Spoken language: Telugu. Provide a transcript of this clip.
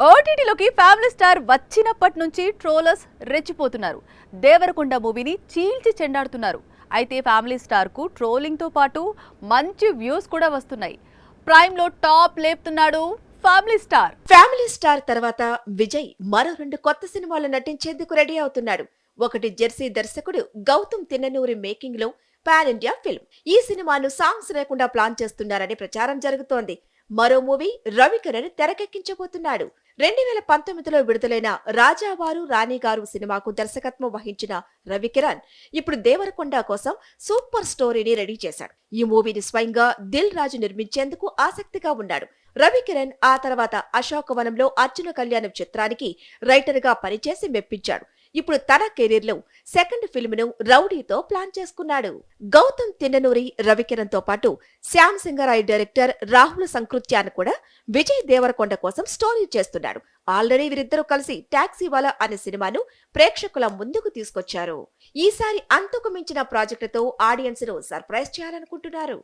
ఓటీటీలోకి ఫ్యామిలీ స్టార్ వచ్చినప్పటి నుంచి ట్రోలర్స్ రెచ్చిపోతున్నారు. దేవరకొండ మూవీని చీల్చి చెండాడుతున్నారు. అయితే ఫ్యామిలీ స్టార్ కు ట్రోలింగ్ తో పాటు మంచి వ్యూస్ కూడా వస్తున్నాయి. ప్రైమ్ లో టాప్ లేపుతున్నాడు ఫ్యామిలీ స్టార్. ఫ్యామిలీ స్టార్ తర్వాత విజయ్ మరో 2 కొత్త సినిమాలు నటించేందుకు రెడీ అవుతున్నాడు. ఒకటి జెర్సీ దర్శకుడు గౌతమ్ తిన్ననూరి మేకింగ్ లో పాన్ ఇండియా ఫిల్మ్. ఈ సినిమాను సాంగ్స్ లేకుండా ప్లాన్ చేస్తున్నారని ప్రచారం జరుగుతోంది. మరో మూవీ రవికిరణ్ తెరకెక్కించబోతున్నాడు. 2019లో విడుదలైన రాజావారు రాణిగారు సినిమాకు దర్శకత్వం వహించిన రవికిరణ్ ఇప్పుడు దేవరకొండ కోసం సూపర్ స్టోరీని రెడీ చేశాడు. ఈ మూవీని స్వయంగా దిల్ రాజు నిర్మించేందుకు ఆసక్తిగా ఉన్నాడు. రవికిరణ్ ఆ తర్వాత అశోకవనంలో అర్జున కళ్యాణం చిత్రానికి రైటర్ గా పనిచేసి మెప్పించాడు. ఇప్పుడు తన కెరీర్ లో సెకండ్ ఫిల్మ్ ను రౌడీతో ప్లాన్ చేసుకున్నాడు. గౌతమ్ తిన్ననూరి రవికిరణ్ తో పాటు శ్యామ్ సింగరాయ్ డైరెక్టర్ రాహుల్ సంకృత్యాన్ కూడా విజయ్ దేవరకొండ కోసం స్టోరీ చేస్తున్నాడు. ఆల్రెడీ వీరిద్దరూ కలిసి టాక్సీవాలా అనే సినిమాను ప్రేక్షకుల ముందుకు తీసుకొచ్చారు. ఈసారి అంతకు మించిన ప్రాజెక్టుతో ఆడియన్స్ ను సర్ప్రైజ్ చేయాలనుకుంటున్నారు.